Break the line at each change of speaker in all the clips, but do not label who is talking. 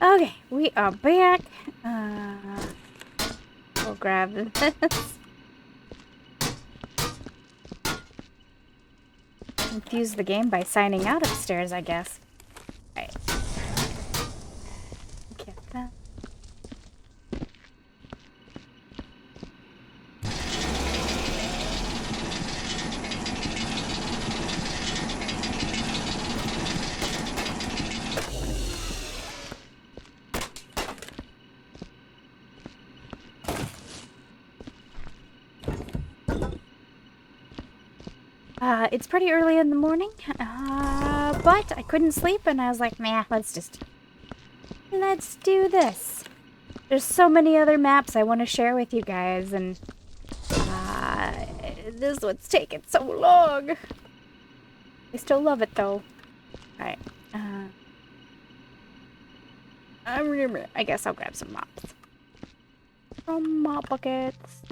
Okay, we are back. We'll grab this. Confuse the game by signing out upstairs, I guess. Right. Get that. It's pretty early in the morning, but I couldn't sleep, and I was like, nah, let's do this. There's so many other maps I want to share with you guys, and this is what's taking so long. I still love it, though. Alright, I guess I'll grab some mops. Some mop buckets.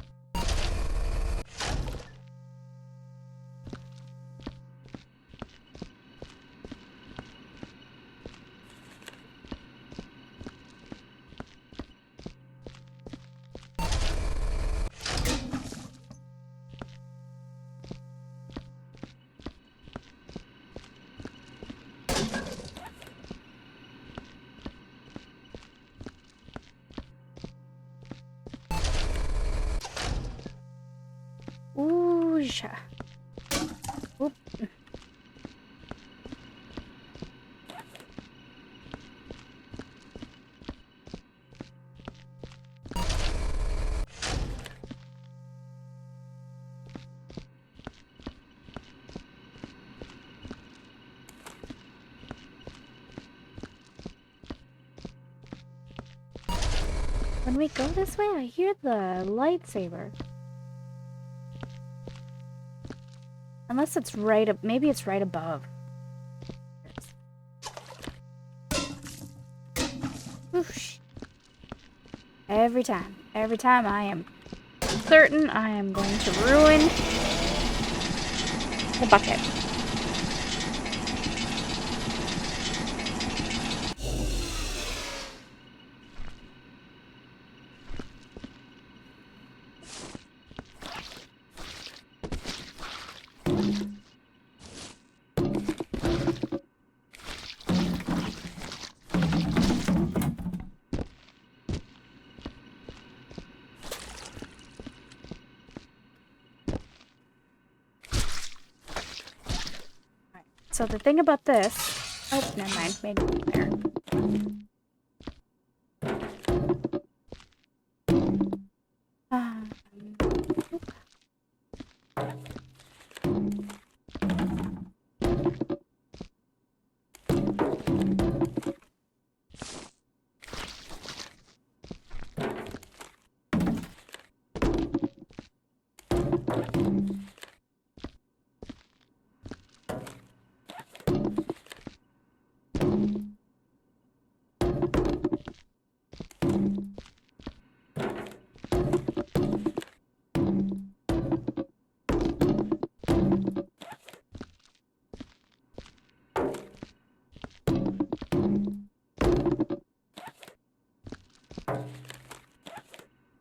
Ooh, Oop. When we go this way, I hear the lightsaber. Unless it's right up, maybe it's right above. Whoosh. Every time I am certain I am going to ruin the bucket. So the thing about this... Oh, never mind. Made it there.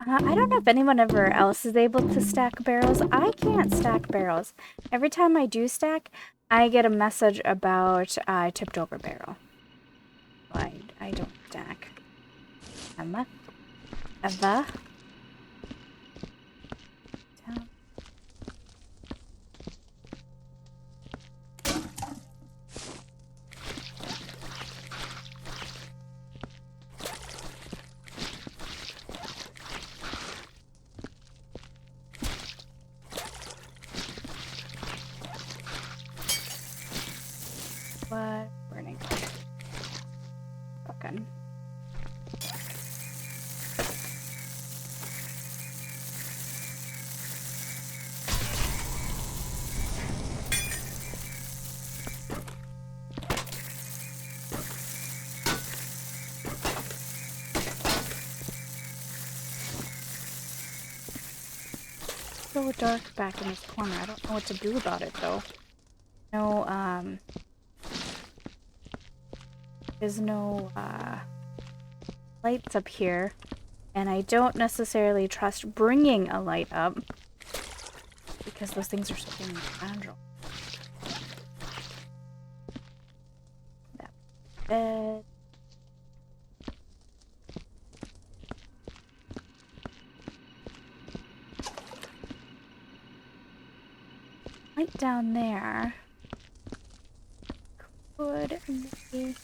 I don't know if anyone ever else is able to stack barrels. I can't stack barrels. Every time I do stack, I get a message about I tipped over barrel. I don't stack. Emma? Eva? What? Burning. Fucking. So dark back in this corner. I don't know what to do about it though. No, there's no, lights up here, and I don't necessarily trust bringing a light up because those things are so fragile. That bed. Light down there. Could maybe.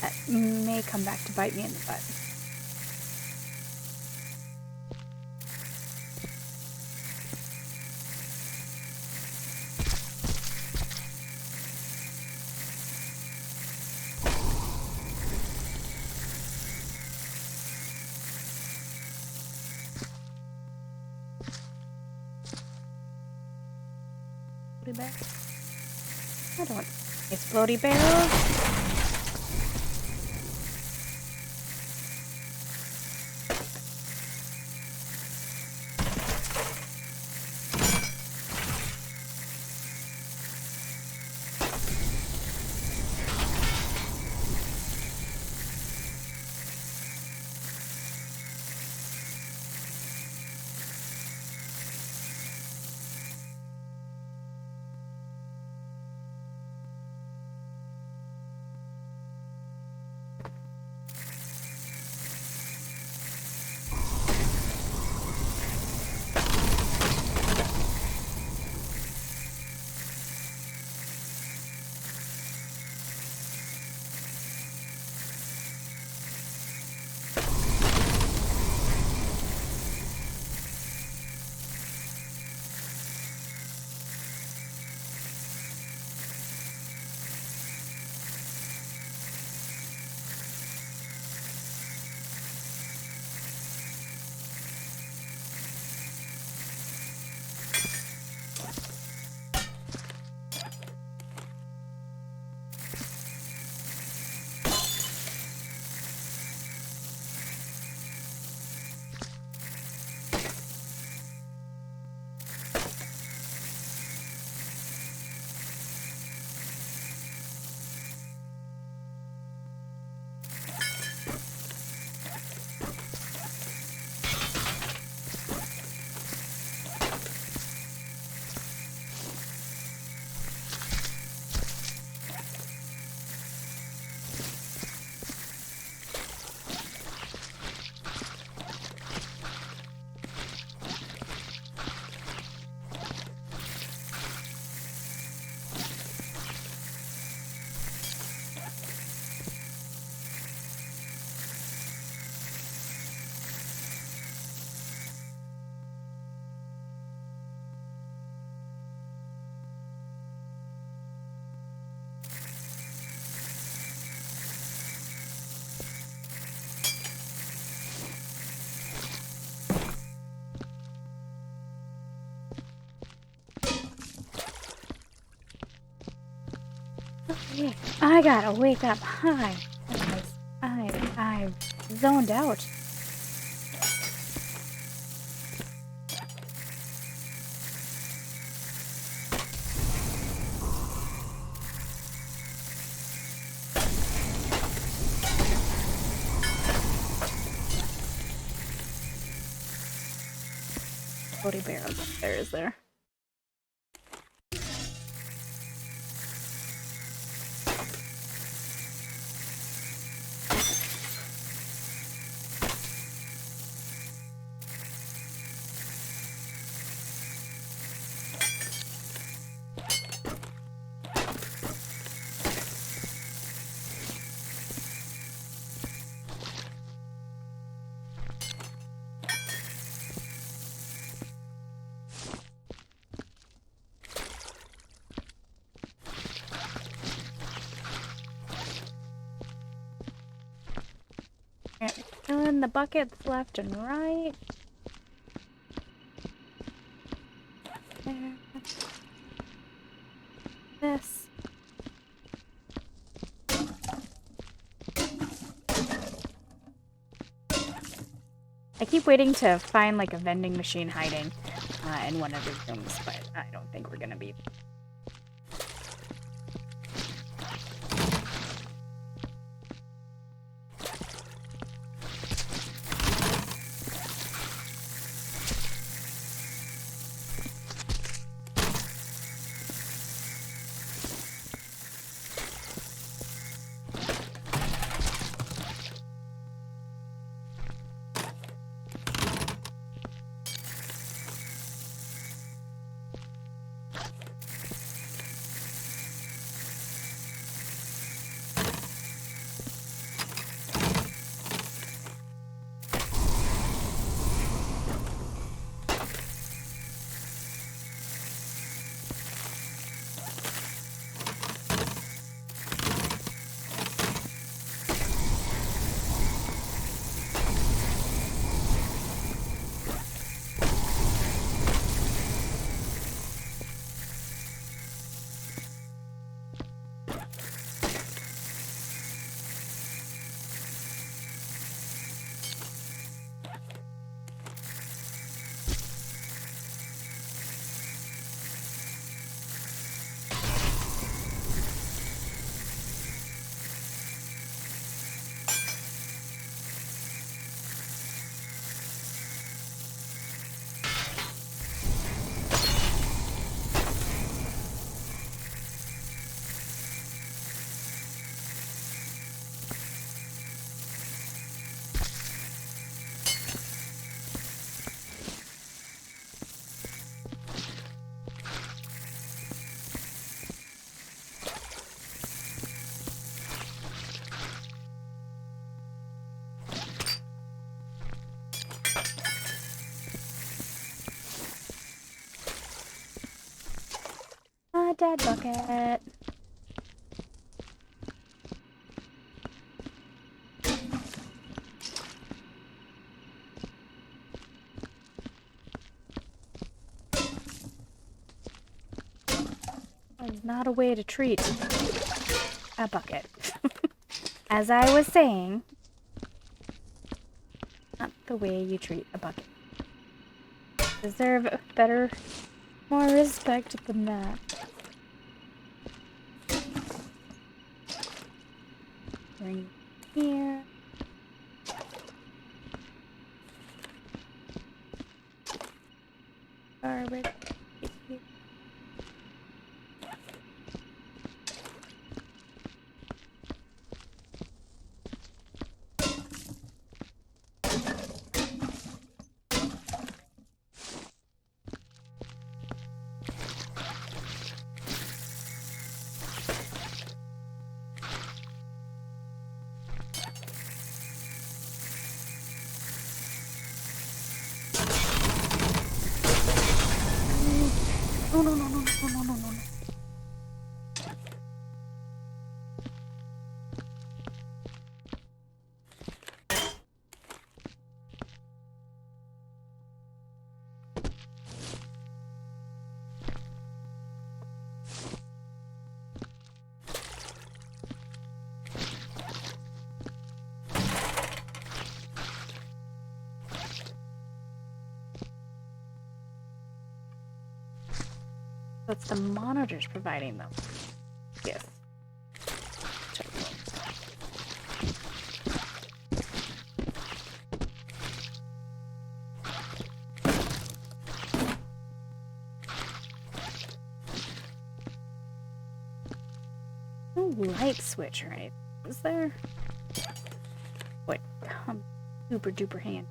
That may come back to bite me in the butt. Floaty bear? I don't want it's floaty barrels. Yeah, I gotta wake up high because I zoned out. floaty barrels up there, is there? Filling the buckets left and right. There. This. I keep waiting to find like a vending machine hiding in one of the rooms, but I don't think we're gonna be. A dead bucket. That's not a way to treat a bucket. As I was saying, not the way you treat a bucket. Deserve better, more respect than that. Bring it here. Garbage. No, no, no, no, no, no, no, no, no. That's the monitors providing them. Yes. light switch or anything, is there? What come super duper hand.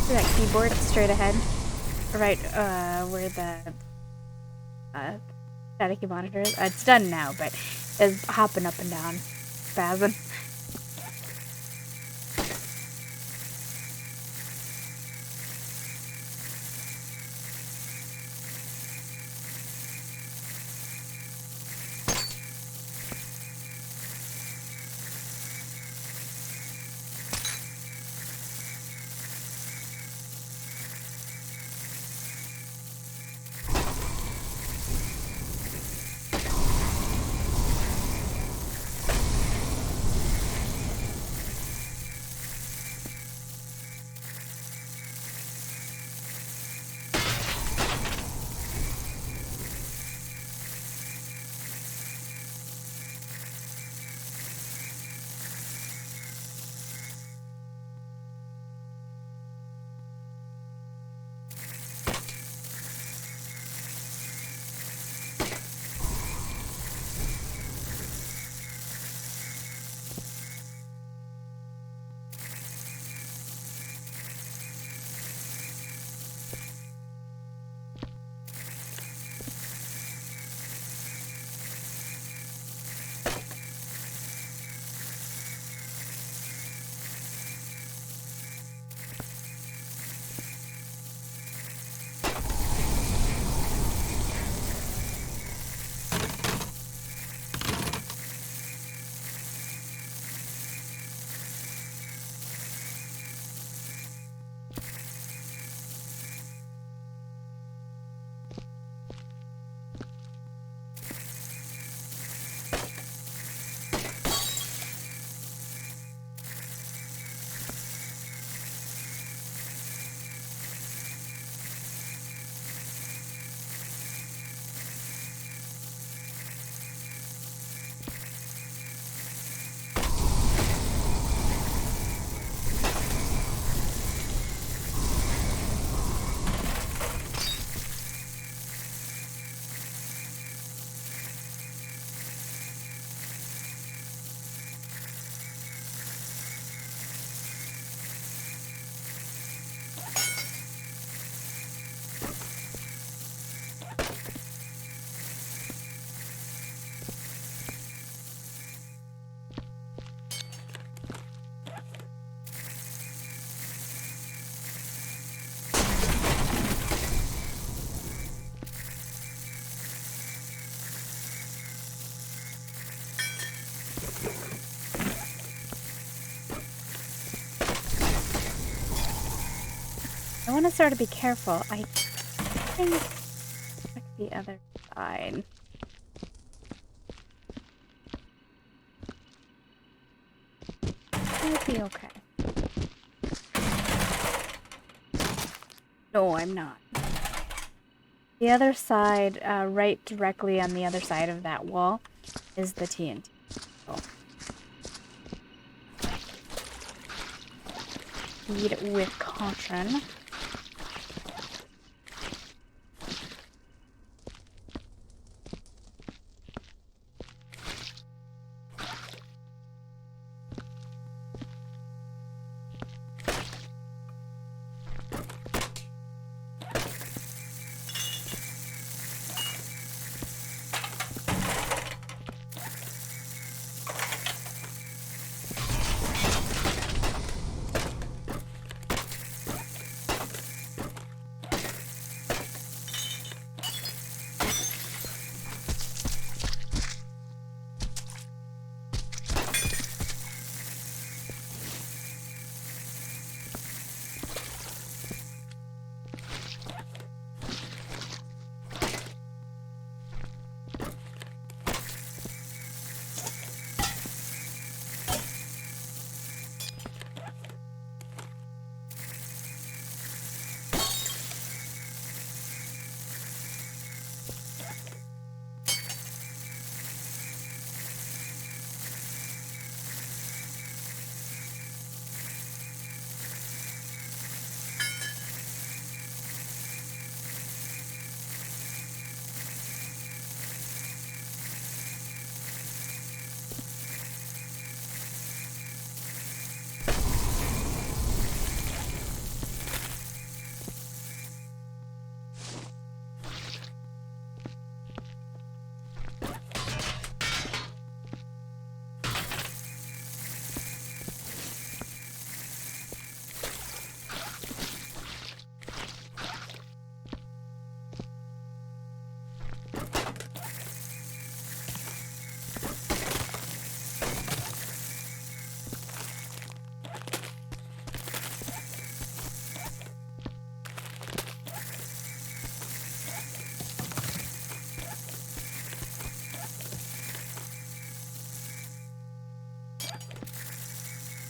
That keyboard straight ahead, right where the static monitor is. It's done now, but it's hopping up and down, spazzing. I want to sort of be careful. I think check the other side. I'll be okay. No, I'm not. The other side, right directly on the other side of that wall, is the TNT. Oh. Proceed with caution.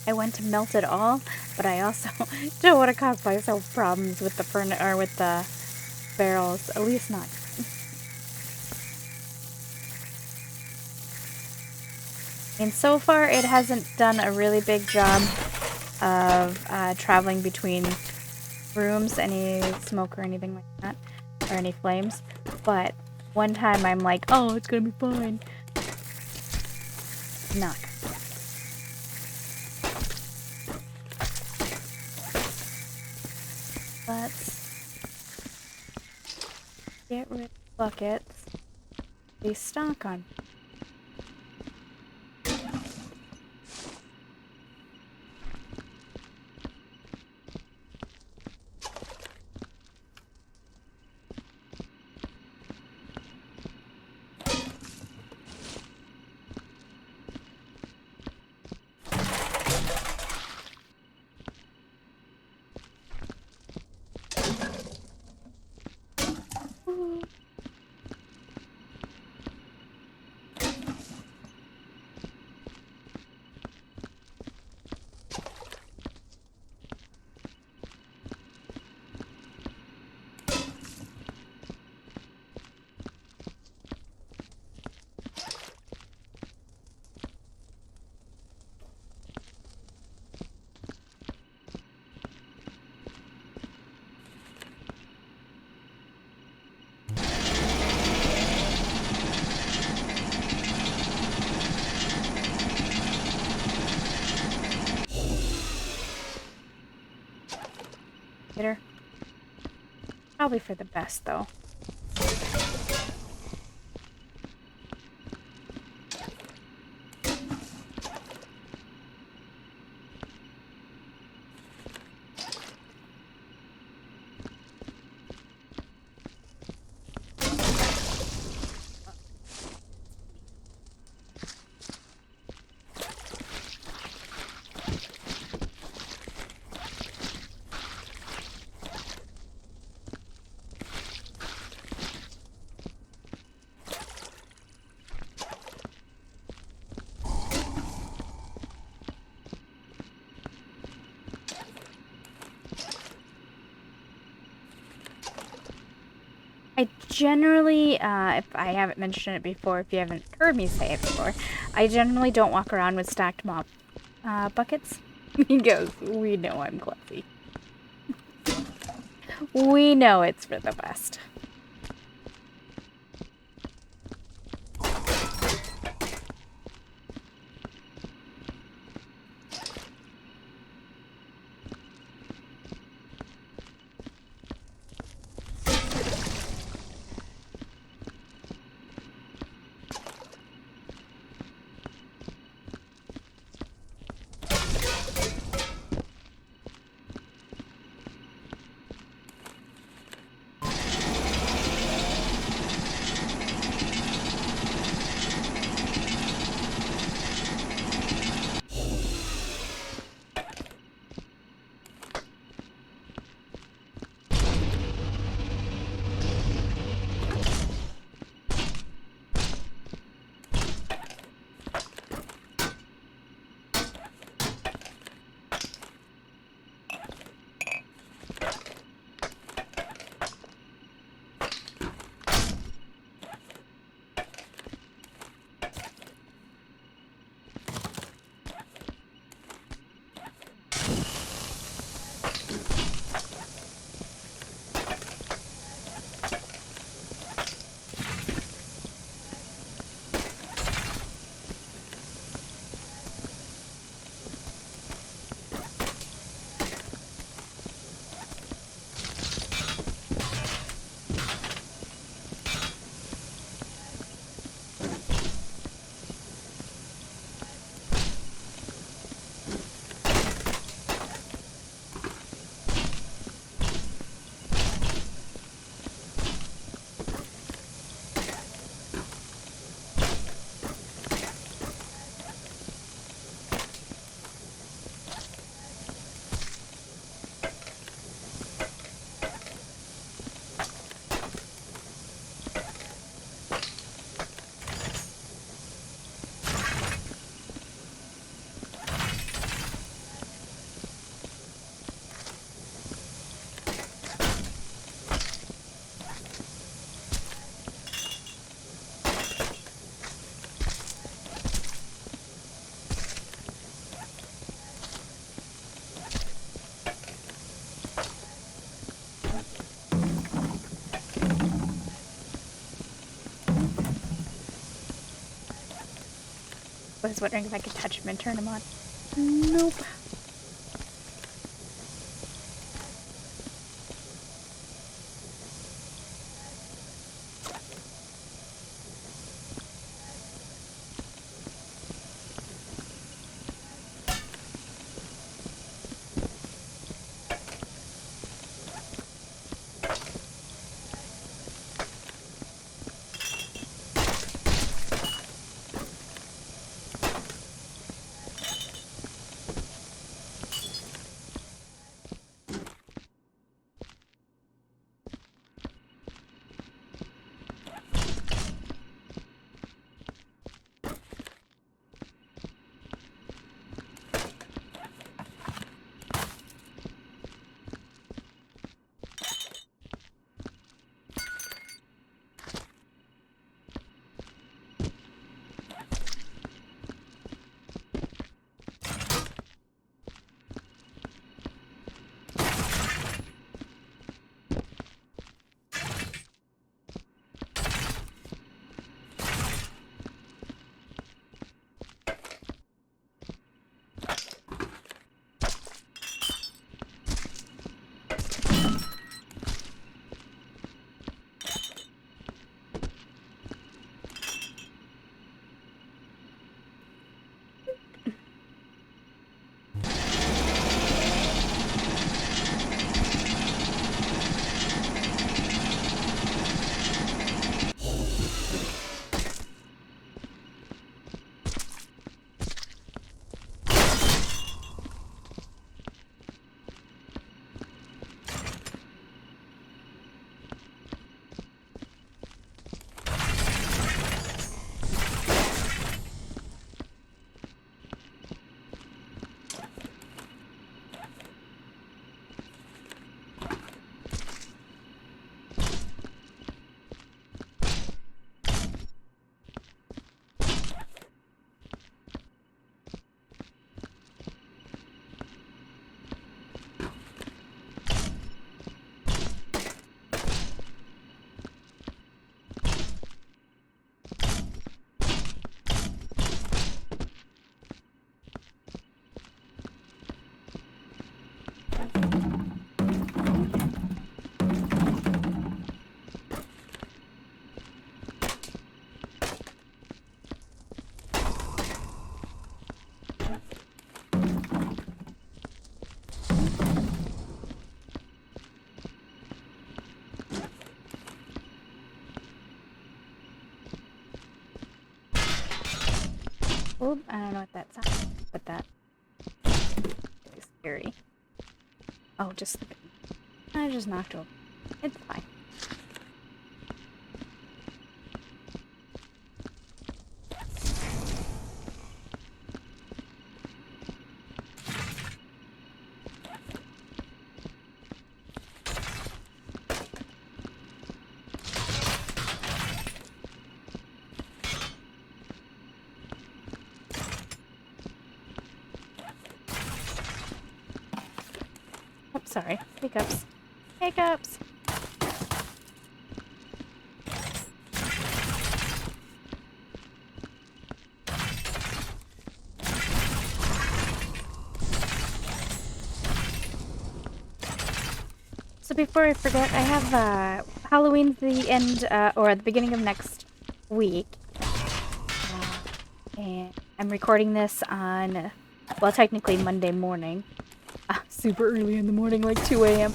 I went to melt it all, but I also don't want to cause myself problems with the or with the barrels. At least not. And so far, it hasn't done a really big job of traveling between rooms, any smoke or anything like that, or any flames. But one time I'm like, oh, it's gonna be fine. Not. Let's get rid of buckets. They stock on. Later. Probably for the best, though. I generally, if I haven't mentioned it before, if you haven't heard me say it before, I generally don't walk around with stacked mop buckets because we know I'm clumsy. We know it's for the best. was wondering if I could touch him and turn him on. Nope. Oop, I don't know what that sounds, but that is scary. Oh, I just knocked over. It's fine. Oh, sorry. Hiccups. Hiccups! So before I forget, I have Halloween's the end, or the beginning of next week. And I'm recording this on, well, technically Monday morning. Super early in the morning, like 2 a.m.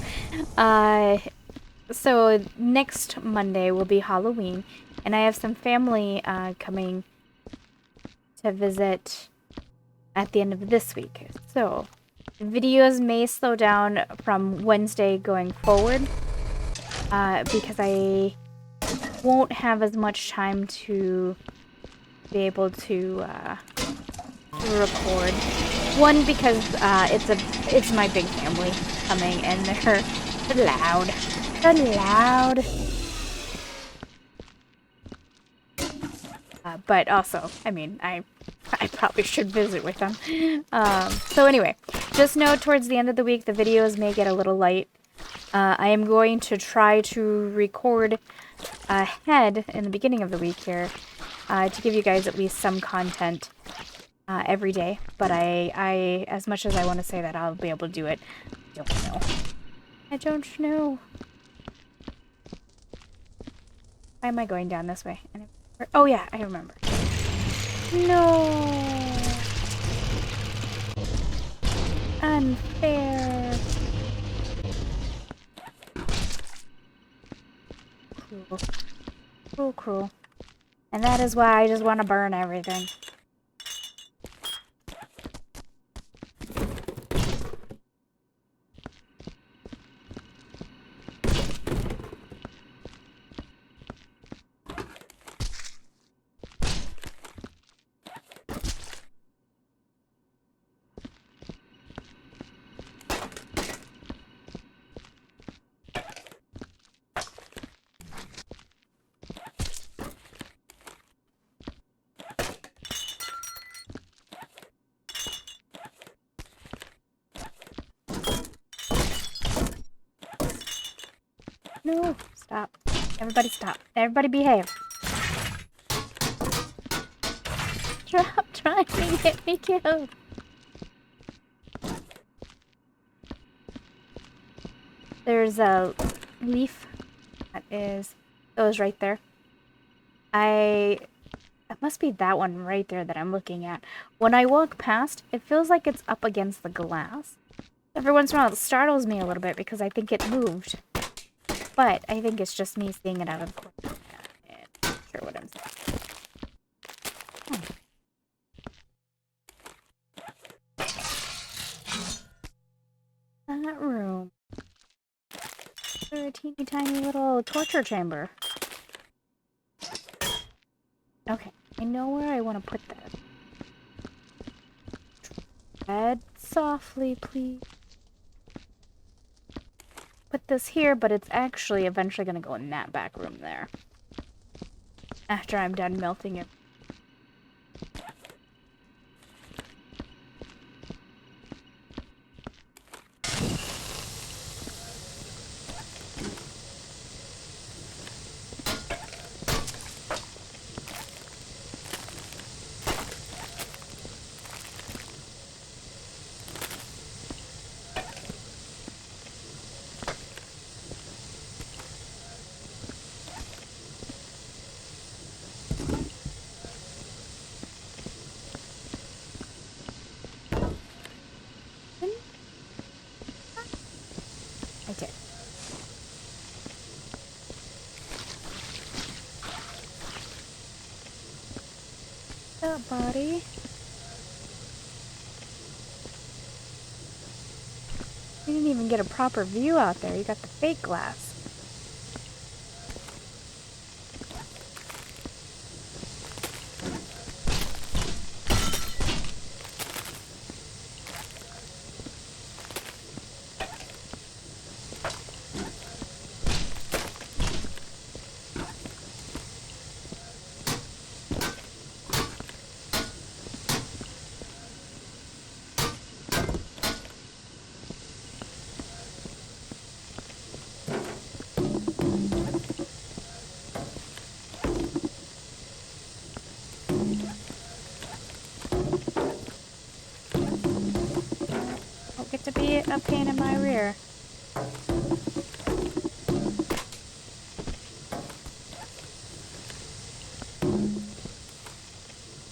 So next Monday will be Halloween, and I have some family coming to visit at the end of this week. So videos may slow down from Wednesday going forward because I won't have as much time to be able to record. One, because it's my big family coming, and they're loud. They're loud. But also, I mean, I probably should visit with them. So anyway, just know towards the end of the week, the videos may get a little light. I am going to try to record ahead in the beginning of the week here to give you guys at least some content every day. But I, as much as I want to say that I'll be able to do it, I don't know. I don't know. Why am I going down this way? Oh yeah, I remember. No. Unfair. Cruel. Cruel, cruel. And that is why I just want to burn everything. No, stop. Everybody stop. Everybody behave. Stop trying to get me killed. There's a leaf that goes right there. It must be that one right there that I'm looking at. When I walk past, it feels like it's up against the glass. Every once in a while, it startles me a little bit because I think it moved. But I think it's just me seeing it out of the corner. I'm not sure what I'm saying. That room. A teeny tiny little torture chamber. Okay, I know where I want to put that. Tread softly, please. Put this here, but it's actually eventually going to go in that back room there. After I'm done melting it. I did. That body. You didn't even get a proper view out there. You got the fake glass. Get to be a pain in my rear.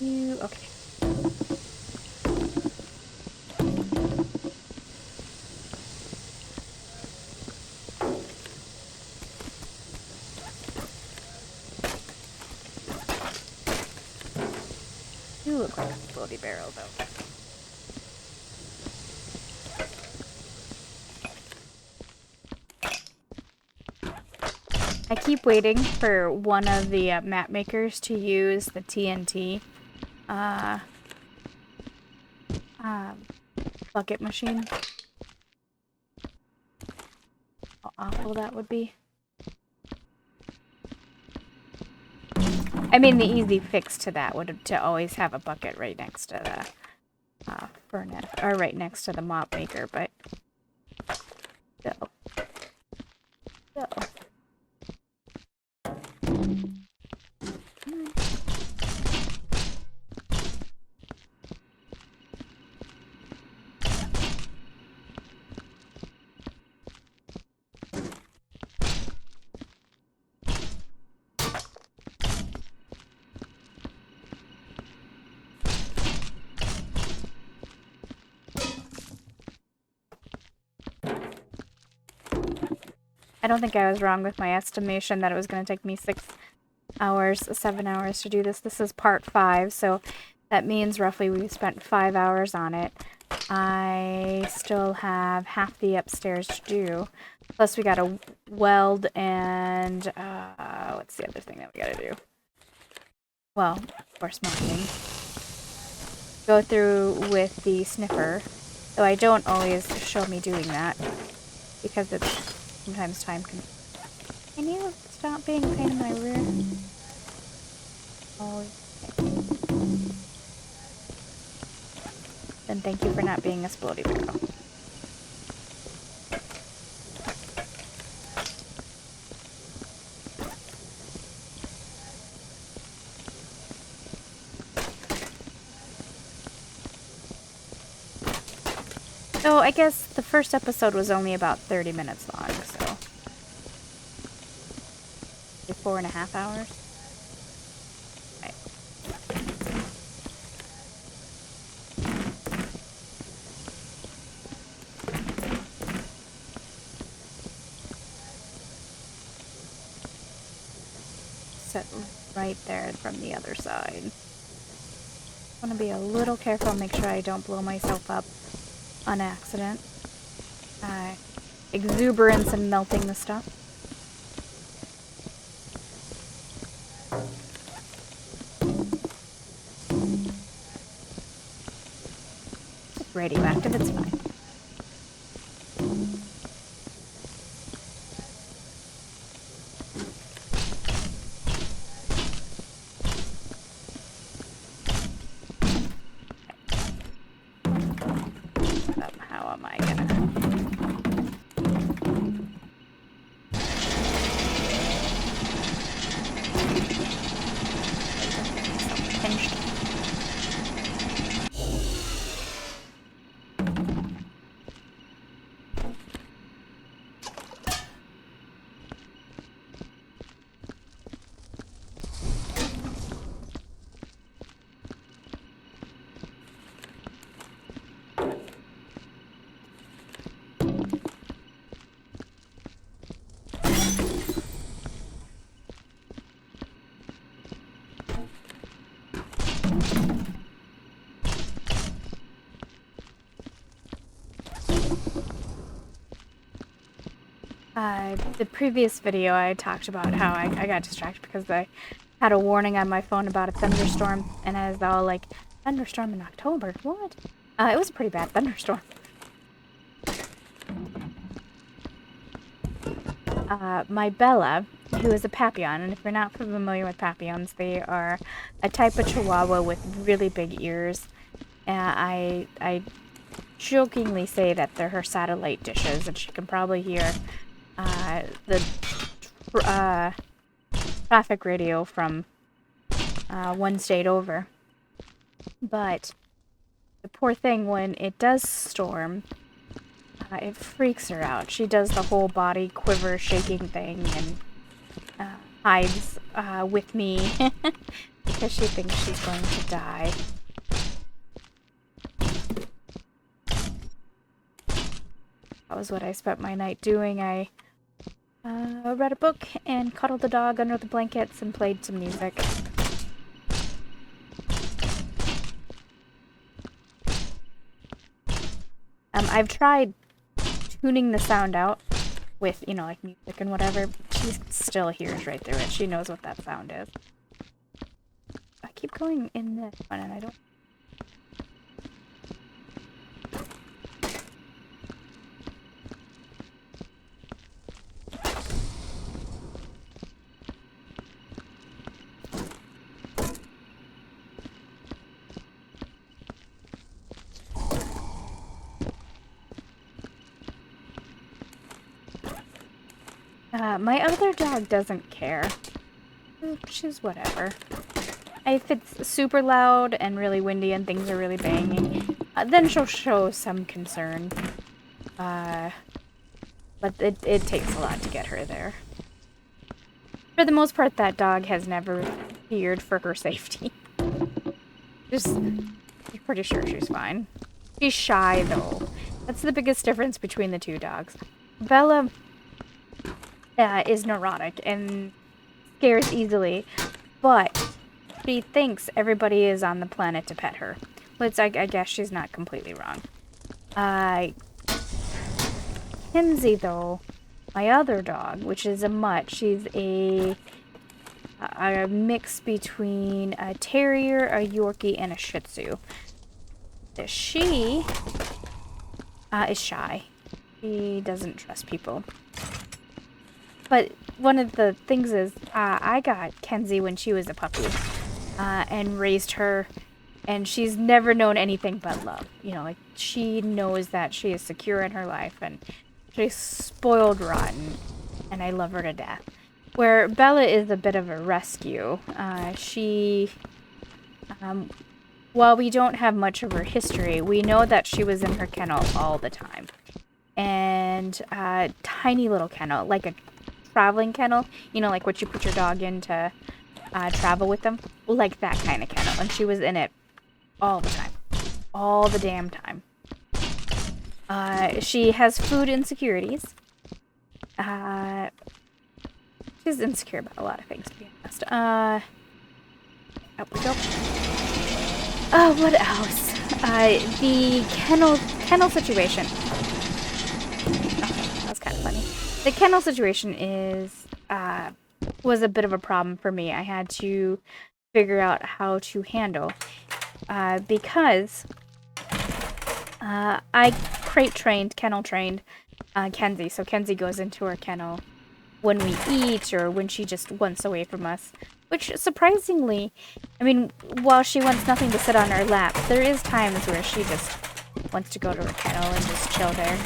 Okay. You look like a floaty barrel, though. I keep waiting for one of the map makers to use the TNT bucket machine. How awful that would be. I mean, the easy fix to that would to always have a bucket right next to the furnace, or right next to the mop maker, but still. I don't think I was wrong with my estimation that it was going to take me 7 hours to do this. This is part 5, so that means roughly we spent 5 hours on it. I still have half the upstairs to do. Plus we gotta weld and, what's the other thing that we gotta do? Well, of course, mining. Go through with the sniffer, though I don't always show me doing that, because it's sometimes time consuming. Can you stop being a pain in my rear? Oh, then thank you for not being a splody barrel. So I guess the first episode was only about 30 minutes long, so 4.5 hours. Right. Set right there from the other side. I want to be a little careful, make sure I don't blow myself up on accident. Exuberance and melting the stuff. It's radioactive, it's fine. How am I gonna... pinched. The previous video I talked about how I got distracted because I had a warning on my phone about a thunderstorm, and I was all like, thunderstorm in October? What? It was a pretty bad thunderstorm. My Bella, who is a Papillon, and if you're not familiar with Papillons, they are a type of Chihuahua with really big ears. I jokingly say that they're her satellite dishes, and she can probably hear the traffic radio from one state over. But the poor thing, when it does storm, it freaks her out. She does the whole body quiver shaking thing and hides with me because she thinks she's going to die. That was what I spent my night doing. I read a book and cuddled the dog under the blankets and played some music. I've tried tuning the sound out with, you know, like music and whatever. She still hears right through it. She knows what that sound is. I keep going in this one and I don't... my other dog doesn't care. She's whatever. If it's super loud and really windy and things are really banging, then she'll show some concern. But it takes a lot to get her there. For the most part, that dog has never feared for her safety. I'm pretty sure she's fine. She's shy, though. That's the biggest difference between the two dogs. Bella is neurotic and scares easily, but she thinks everybody is on the planet to pet her. Which I guess she's not completely wrong. Kinsey, though, my other dog, which is a mutt, she's a mix between a terrier, a Yorkie, and a Shih Tzu. She is shy. She doesn't trust people. But one of the things is, I got Kenzie when she was a puppy, and raised her, and she's never known anything but love. You know, like, she knows that she is secure in her life, and she's spoiled rotten, and I love her to death. Where Bella is a bit of a rescue. While we don't have much of her history, we know that she was in her kennel all the time. And tiny little kennel, like a traveling kennel, you know, like what you put your dog in to travel with them, like that kind of kennel. And she was in it all the time, all the damn time. She has food insecurities. She's insecure about a lot of things, to be honest. Up we go. What else? The kennel situation. Okay, that was kind of funny. The kennel situation was a bit of a problem for me. I had to figure out how to handle, because I kennel trained Kenzie. So Kenzie goes into her kennel when we eat or when she just wants away from us. Which, surprisingly, I mean, while she wants nothing to sit on her lap, there is times where she just wants to go to her kennel and just chill there.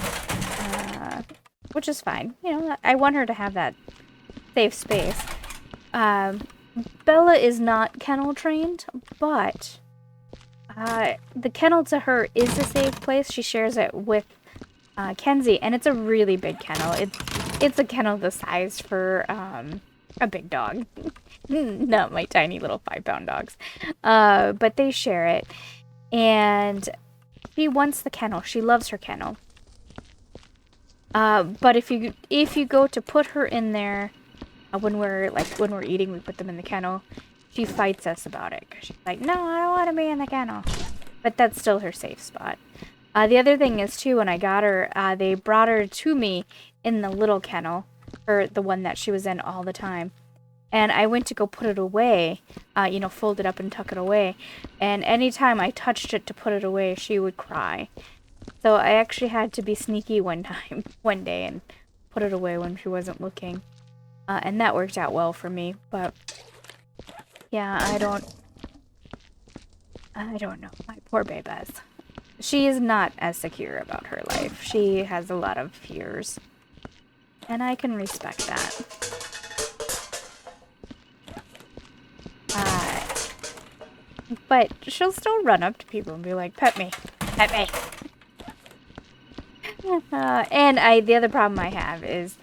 Which is fine. You know, I want her to have that safe space. Bella is not kennel trained, but the kennel to her is a safe place. She shares it with Kenzie, and it's a really big kennel. It's a kennel the size for a big dog. Not my tiny little 5-pound dogs. But they share it. And she wants the kennel. She loves her kennel. But if you go to put her in there, when we're eating, we put them in the kennel, she fights us about it. 'Cause she's like, no, I don't want to be in the kennel. But that's still her safe spot. The other thing is, too, when I got her, they brought her to me in the little kennel, or the one that she was in all the time. And I went to go put it away, fold it up and tuck it away. And anytime I touched it to put it away, she would cry. So I actually had to be sneaky one day, and put it away when she wasn't looking. And that worked out well for me. But yeah, I don't know. My poor Bebez. She is not as secure about her life. She has a lot of fears. And I can respect that. But she'll still run up to people and be like, pet me. Pet me. And the other problem I have is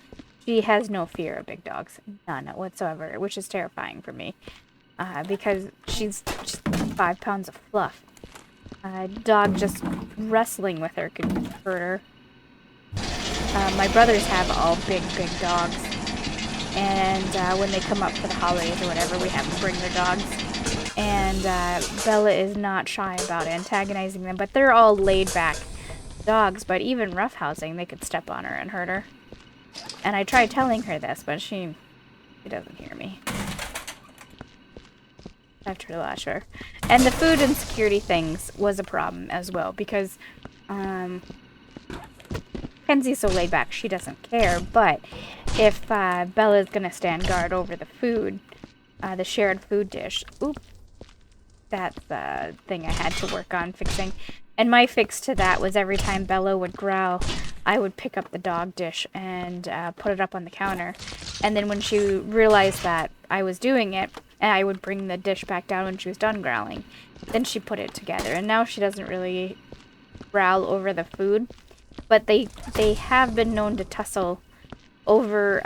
she has no fear of big dogs. None whatsoever, which is terrifying for me. Because she's 5 pounds of fluff. A dog just wrestling with her could hurt her. My brothers have all big dogs. And when they come up for the holidays or whatever, we have them bring their dogs. And Bella is not shy about antagonizing them. But they're all laid back dogs. But even roughhousing, they could step on her and hurt her. And I tried telling her this, but she doesn't hear me. I have to relax her. And the food insecurity things was a problem as well, because Kenzie's so laid back, she doesn't care. But if Bella's gonna stand guard over the food, the shared food dish, that's the thing I had to work on fixing. And my fix to that was every time Bella would growl, I would pick up the dog dish and put it up on the counter. And then when she realized that I was doing it, I would bring the dish back down when she was done growling. Then she put it together. And now she doesn't really growl over the food. But they have been known to tussle over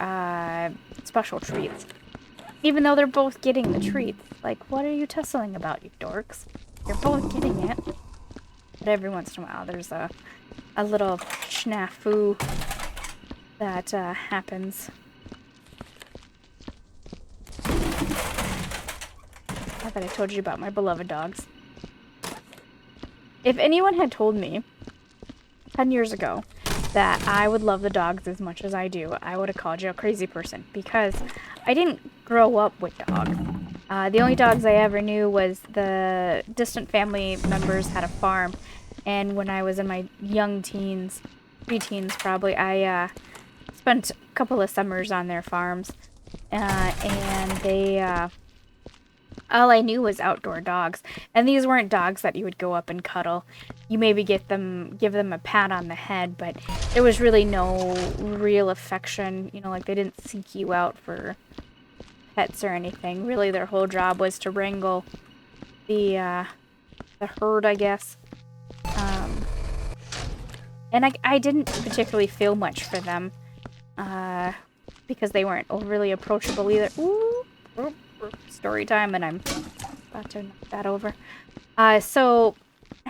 special treats. Even though they're both getting the treats. Like, what are you tussling about, you dorks? You're both getting it. But every once in a while, there's a little snafu that happens. that I told you about my beloved dogs. If anyone had told me 10 years ago that I would love the dogs as much as I do, I would have called you a crazy person, because I didn't grow up with dogs. The only dogs I ever knew was the distant family members had a farm, and when I was in my young teens, pre-teens probably, I spent a couple of summers on their farms, and they, all I knew was outdoor dogs. And these weren't dogs that you would go up and cuddle. You maybe give them a pat on the head, but there was really no real affection. You know, like they didn't seek you out for pets or anything. Really, their whole job was to wrangle the herd, I guess. And I didn't particularly feel much for them, because they weren't overly approachable either. Ooh, story time, and I'm about to knock that over. So,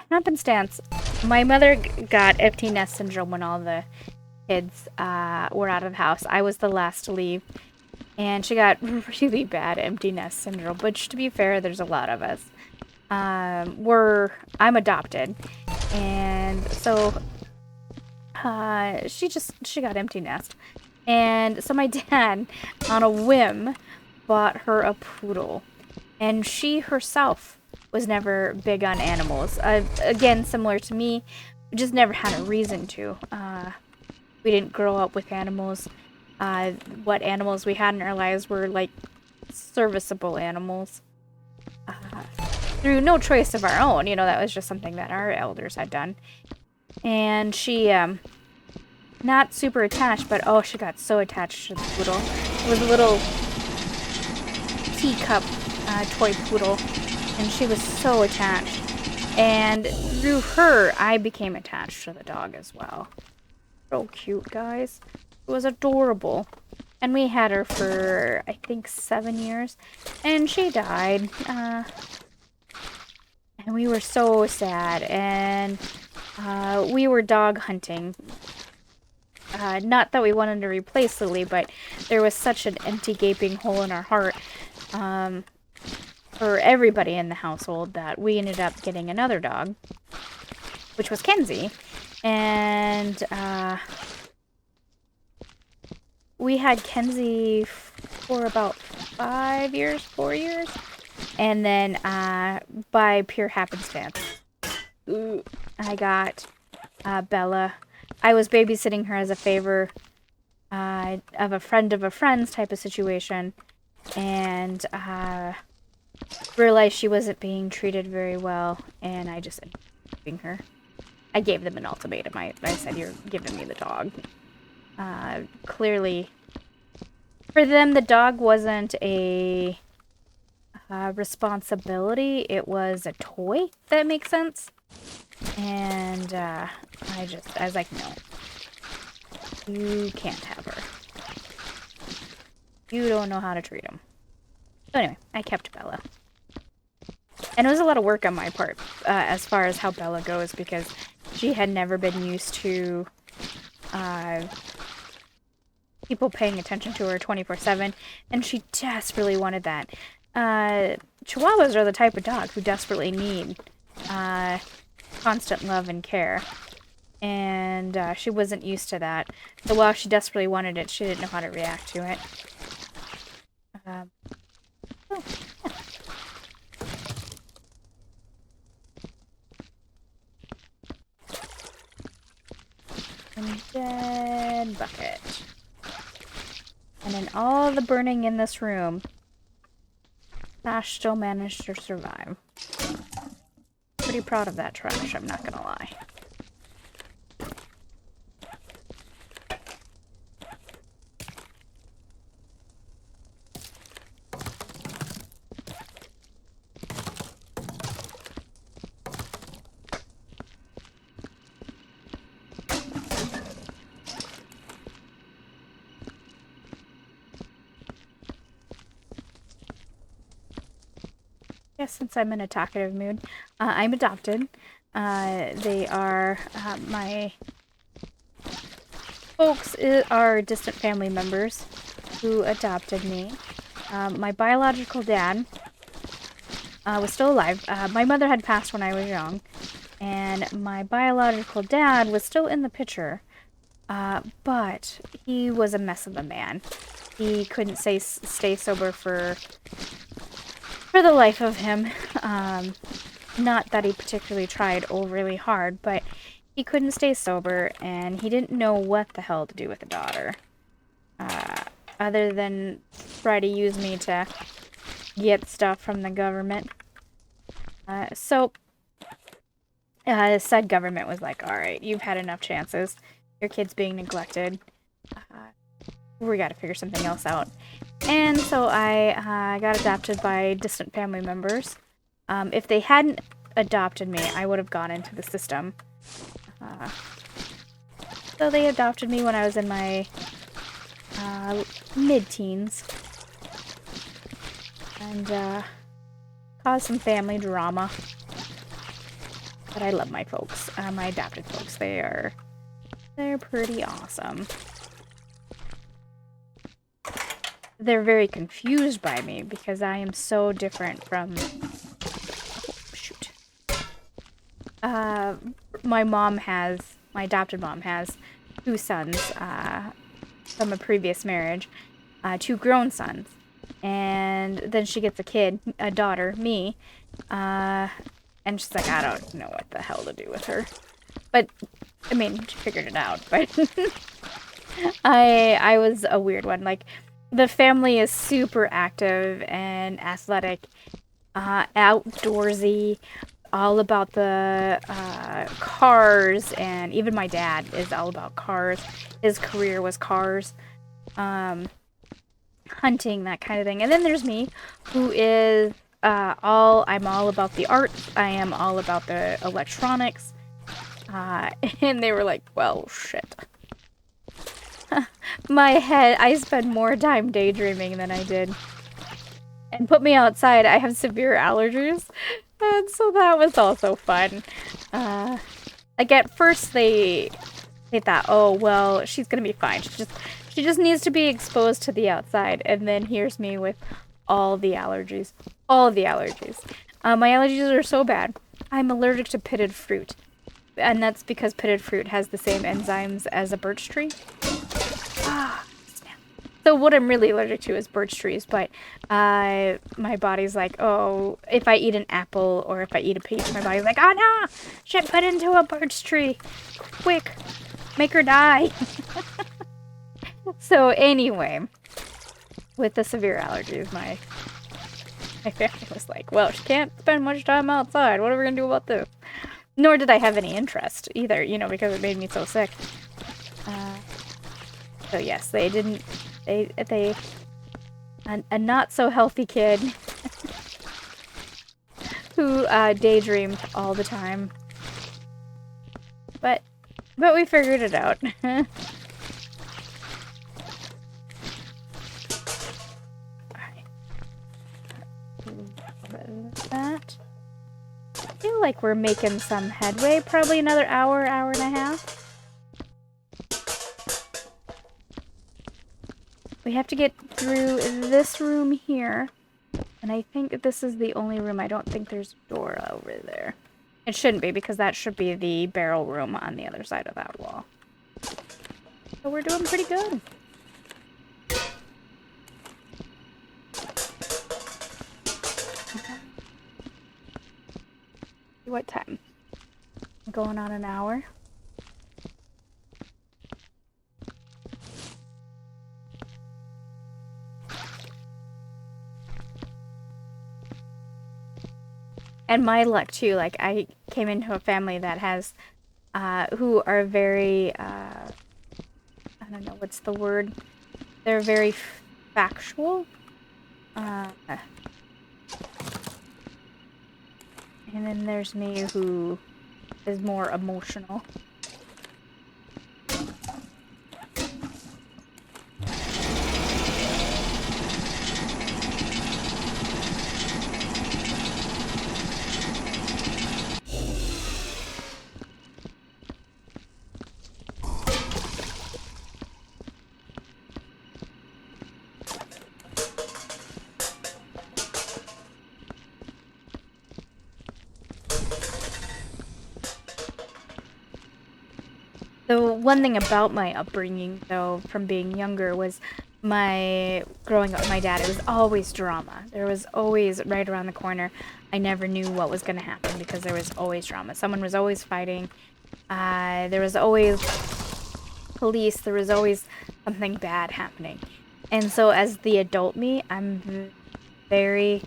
happenstance, my mother got empty nest syndrome when all the kids were out of the house. I was the last to leave, and she got really bad empty nest syndrome, which, to be fair, there's a lot of us. I'm adopted, and so she got empty nest. And so my dad, on a whim, bought her a poodle. And she herself was never big on animals. Again, similar to me, we just never had a reason to. We didn't grow up with animals. What animals we had in our lives were, like, serviceable animals. Through no choice of our own. You know, that was just something that our elders had done. And she, not super attached, but oh, she got so attached to the poodle. It was a little teacup toy poodle, and she was so attached. And through her, I became attached to the dog as well. So cute, guys. It was adorable. And we had her for, I think, 7 years. And she died. And we were so sad. And we were dog hunting. Not that we wanted to replace Lily, but there was such an empty, gaping hole in our heart for everybody in the household that we ended up getting another dog, which was Kenzie. And we had Kenzie for about 4 years. And then by pure happenstance, I got Bella. I was babysitting her as a favor of a friend's type of situation, and realized she wasn't being treated very well, and I just ended up keeping her. I gave them an ultimatum. I said, "You're giving me the dog." Clearly, for them, the dog wasn't a responsibility. It was a toy, if that makes sense. And I was like, no, you can't have her. You don't know how to treat him. So anyway, I kept Bella. And it was a lot of work on my part, as far as how Bella goes, because she had never been used to people paying attention to her 24/7, and she desperately wanted that. Chihuahuas are the type of dog who desperately need constant love and care, and she wasn't used to that. So while she desperately wanted it, she didn't know how to react to it. Yeah. And dead bucket. And in all the burning in this room, Ash still managed to survive. Pretty proud of that trash, I'm not gonna lie. Since I'm in a talkative mood, I'm adopted. They are my folks are distant family members who adopted me. My biological dad was still alive. My mother had passed when I was young, and my biological dad was still in the picture. But he was a mess of a man. He couldn't stay sober for the life of him. Not that he particularly tried overly hard, but he couldn't stay sober, and he didn't know what the hell to do with a daughter. Other than try to use me to get stuff from the government. So said government was like, alright, you've had enough chances. Your kid's being neglected. We gotta figure something else out. And so I got adopted by distant family members. If they hadn't adopted me, I would have gone into the system. So they adopted me when I was in my mid-teens. And caused some family drama. But I love my folks, my adopted folks. They're pretty awesome. They're very confused by me because I am so different from... Oh, shoot. My adopted mom has 2 sons from a previous marriage, 2 grown sons. And then she gets a daughter, me, and she's like, I don't know what the hell to do with her. But, I mean, she figured it out, but I was a weird one. Like, the family is super active and athletic, outdoorsy, all about the cars, and even my dad is all about cars. His career was cars, hunting, that kind of thing. And then there's me, who is I'm all about the arts. I am all about the electronics. And they were like, well, shit. I spend more time daydreaming than I did. And put me outside, I have severe allergies. And so that was also fun. Like at first they thought, oh, well, she's gonna be fine. She just needs to be exposed to the outside. And then here's me with all the allergies. All of the allergies. My allergies are so bad. I'm allergic to pitted fruit. And that's because pitted fruit has the same enzymes as a birch tree. So what I'm really allergic to is birch trees, but my body's like, oh, if I eat an apple or if I eat a peach, my body's like, oh no, shit, put into a birch tree. Quick, make her die. So anyway, with the severe allergies, my family was like, well, she can't spend much time outside. What are we going to do about this? Nor did I have any interest either, because it made me so sick. So yes, they didn't... A not-so-healthy kid who daydreamed all the time. But we figured it out. That. I feel like we're making some headway. Probably another hour and a half. We have to get through this room here. And I think this is the only room. I don't think there's a door over there. It shouldn't be, because that should be the barrel room on the other side of that wall. So we're doing pretty good. What time? Going on an hour. And my luck too, like I came into a family that has, who are very, I don't know, what's the word? They're very factual. And then there's me, who is more emotional. The one thing about my upbringing, though, from being younger, was growing up with my dad, it was always drama. There was always, right around the corner, I never knew what was going to happen because there was always drama. Someone was always fighting. There was always police. There was always something bad happening. And so as the adult me, I'm very,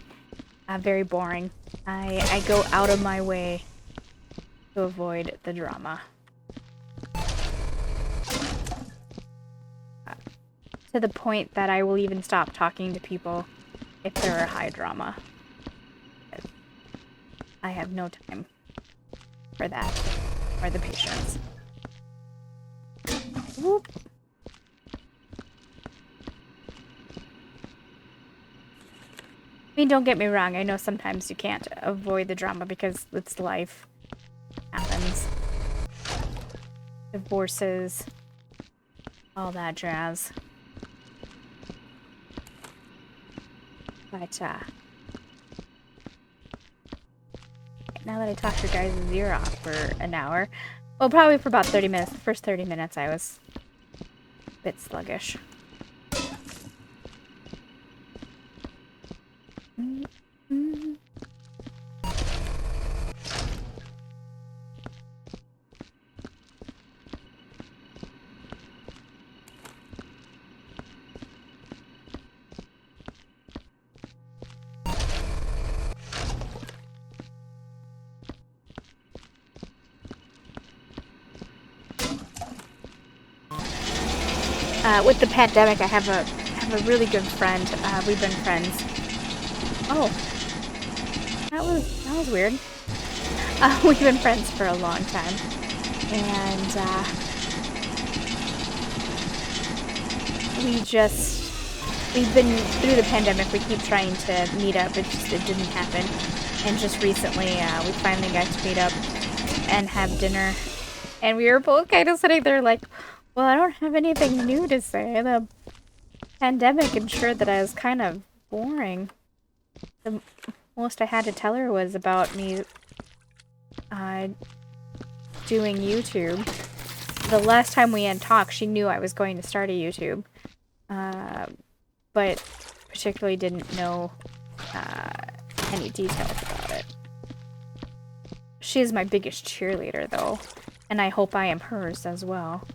very boring. I go out of my way to avoid the drama. To the point that I will even stop talking to people if there are high drama. I have no time for that, or the patience. Whoop. I mean, don't get me wrong, I know sometimes you can't avoid the drama because it's life. Happens. Divorces. All that jazz. But, now that I talked your guys' ear off for an hour, well, probably for about 30 minutes. The first 30 minutes I was a bit sluggish. With the pandemic, I have a really good friend. We've been friends. Oh, that was weird. We've been friends for a long time, and we've been through the pandemic. We keep trying to meet up. It didn't happen, and just recently we finally got to meet up and have dinner, and we were both kind of sitting there like, well, I don't have anything new to say. The pandemic ensured that I was kind of boring. The most I had to tell her was about me doing YouTube. The last time we had talked, she knew I was going to start a YouTube, but particularly didn't know any details about it. She is my biggest cheerleader, though, and I hope I am hers as well.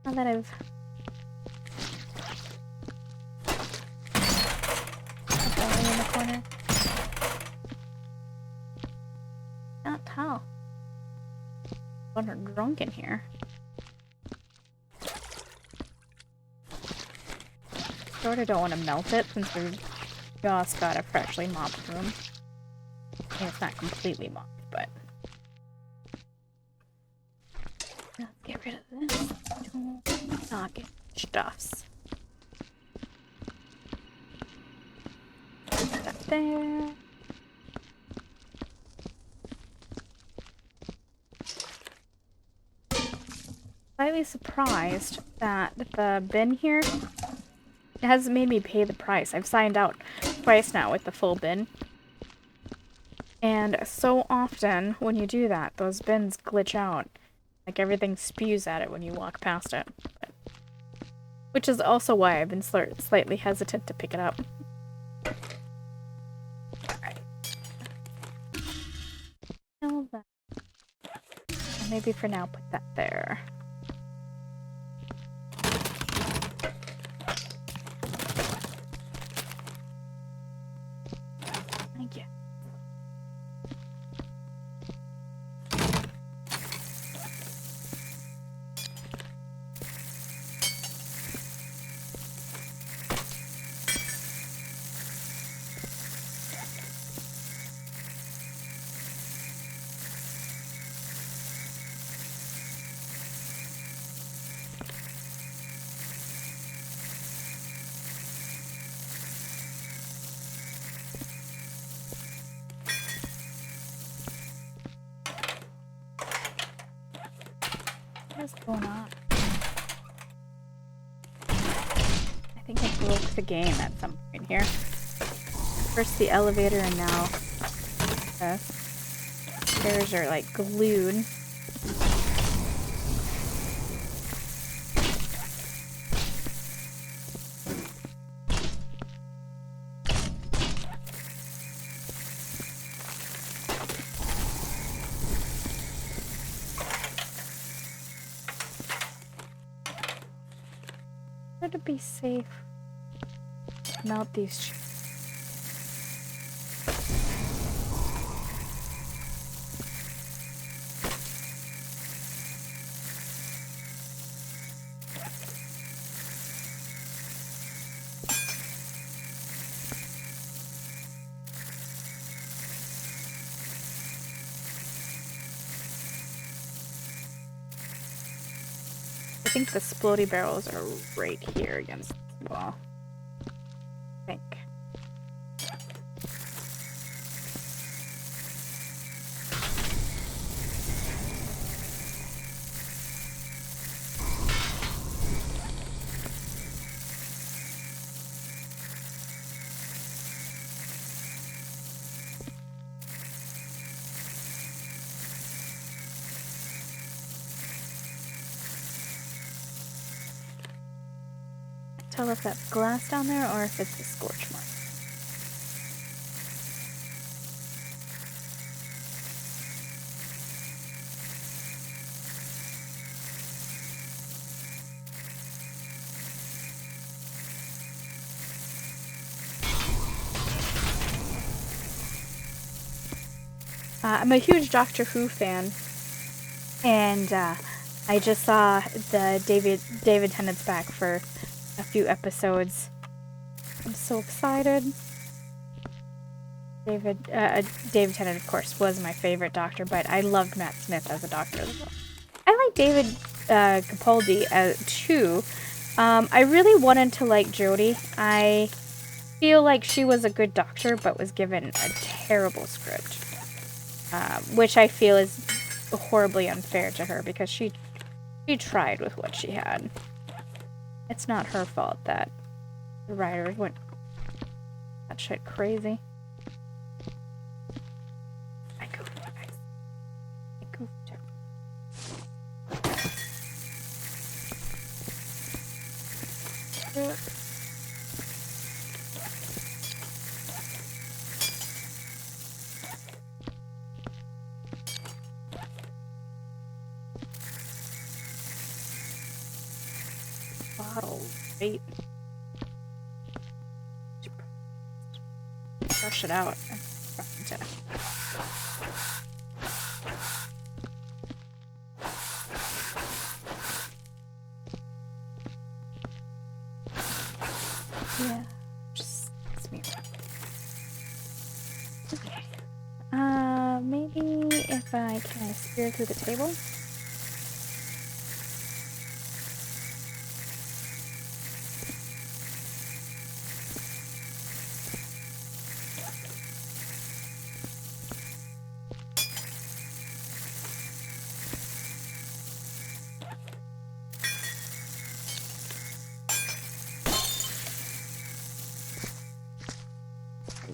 Now that I've in the corner. Not tell. When we're drunk in here. Sorta don't want to melt it since we've just got a freshly mopped room. I mean, it's not completely mopped, but let's get rid of this. Not get stuffs. Put that there. Slightly surprised that the bin here hasn't made me pay the price. I've signed out twice now with the full bin. And so often when you do that, those bins glitch out. Like everything spews at it when you walk past it. Which is also why I've been slightly hesitant to pick it up. Alright. Maybe for now put that there. Thank you. What is going on? I think I broke the game at some point here. First the elevator and now Stairs are like glued. Try to be safe. Melt these. I think the splody barrels are right here against the wall. I think. Tell if that's glass down there or if it's the scorch mark. I'm a huge Doctor Who fan, and I just saw the David Tennant's back for a few episodes. I'm so excited. David Tennant, of course, was my favorite Doctor, but I loved Matt Smith as a Doctor as well. I like David Capaldi too. I really wanted to like Jodie. I feel like she was a good Doctor, but was given a terrible script, which I feel is horribly unfair to her because she tried with what she had. It's not her fault that the writers went that shit crazy. I goofed. Bottle, right? Brush it out. Yeah, just me. Okay. Maybe if I can spear through the table.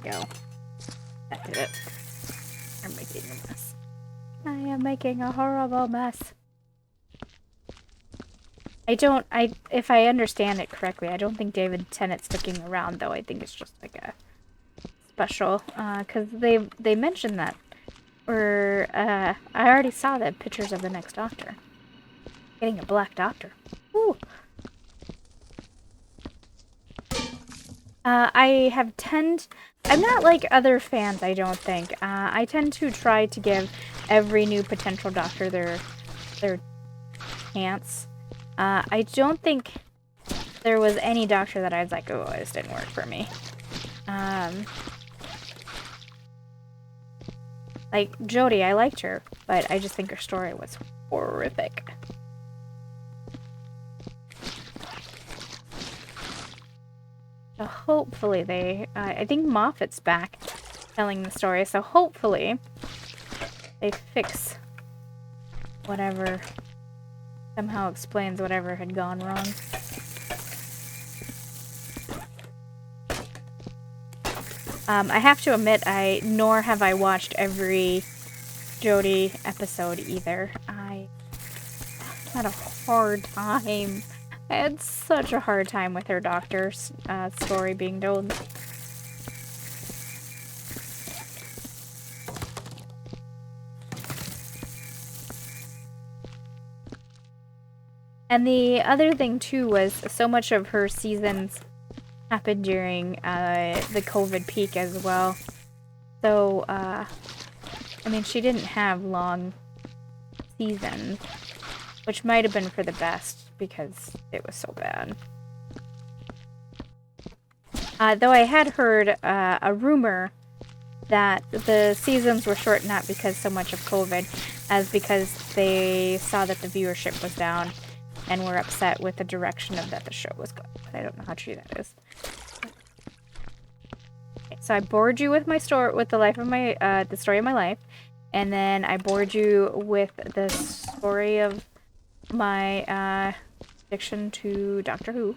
Go. That did it. I'm making a mess. I am making a horrible mess. If I understand it correctly, I don't think David Tennant's sticking around, though. I think it's just like a special, because they mentioned that. Or, I already saw the pictures of the next Doctor. Getting a black Doctor. Ooh. I'm not like other fans, I don't think. I tend to try to give every new potential Doctor their chance. I don't think there was any Doctor that I was like, oh, this didn't work for me. Like, Jodie, I liked her, but I just think her story was horrific. So hopefully I think Moffat's back telling the story, so hopefully they fix whatever, somehow explains whatever had gone wrong. I have to admit, nor have I watched every Jodie episode either. I had a hard time. I had such a hard time with her doctor's story being told. And the other thing too was so much of her seasons happened during the COVID peak as well. So, I mean, she didn't have long seasons, which might have been for the best because it was so bad. Though I had heard a rumor that the seasons were short not because so much of COVID, as because they saw that the viewership was down and were upset with the direction of that the show was going. But I don't know how true that is. Okay, so I bored you with my story, with the life of my, the story of my life, and then I bored you with the story of my addiction to Doctor Who.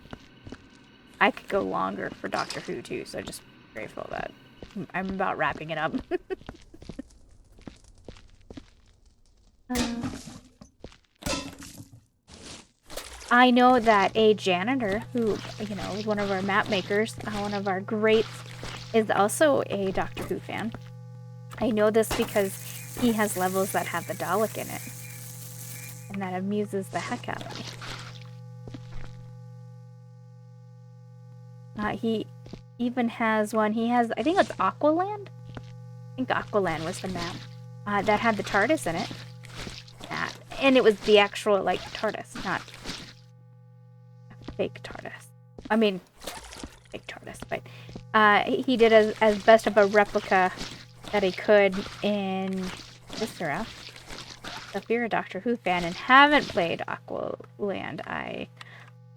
I could go longer for Doctor Who too, so I'm just grateful that I'm about wrapping it up. I know that a janitor who, you know, is one of our map makers, one of our greats, is also a Doctor Who fan. I know this because he has levels that have the Dalek in it. And that amuses the heck out of me. He even has one, I think it's Aqualand? I think Aqualand was the map that had the TARDIS in it. And it was the actual, like, TARDIS, not fake TARDIS. I mean, fake TARDIS, but he did as best of a replica that he could in Viscera. So if you're a Doctor Who fan and haven't played Aqualand, I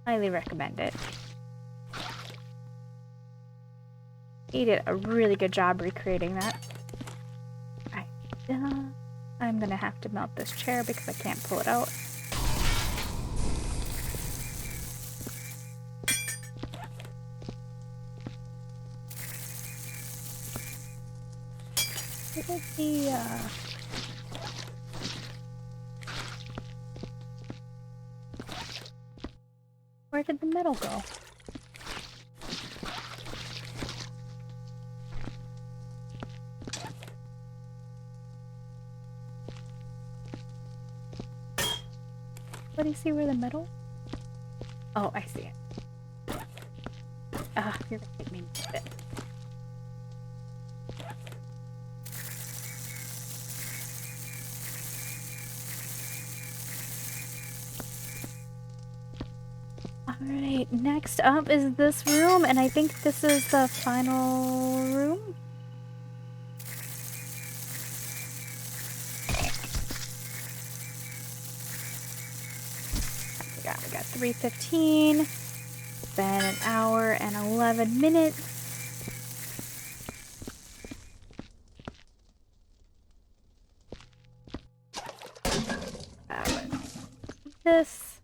highly recommend it. He did a really good job recreating that. I'm gonna have to melt this chair because I can't pull it out. What is the, where did the metal go? What do you see where the metal? Oh, I see it. You're gonna make me move it. Alright, next up is this room, and I think this is the final room. We got 3:15. It's been an hour and 11 minutes. This.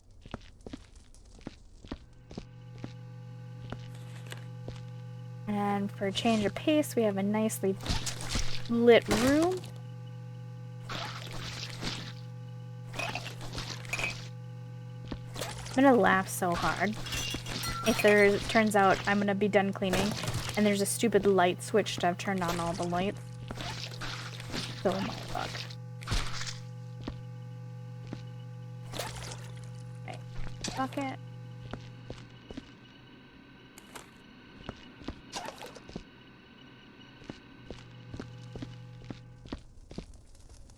And for a change of pace, we have a nicely lit room. I'm gonna laugh so hard if turns out I'm gonna be done cleaning and there's a stupid light switch to have turned on all the lights. Oh my fuck. Okay, bucket.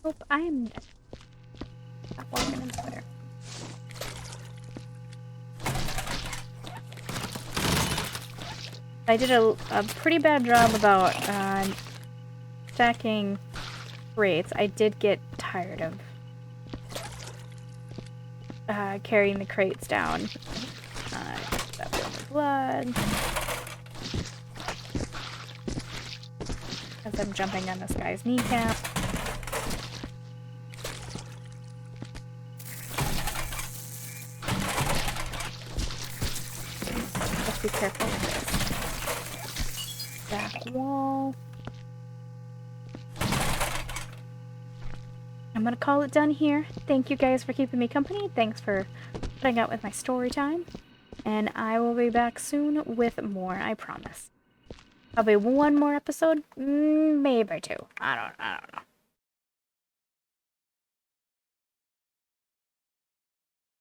Oh, I am dead. Stop walking into there. I did a pretty bad job about stacking crates. I did get tired of carrying the crates down. That was blood. As I'm jumping on this guy's kneecap. Just be careful with this. back wall. I'm gonna call it done here. Thank you guys for keeping me company. Thanks for putting up with my story time. And I will be back soon with more, I promise. Probably one more episode, maybe two. I don't know.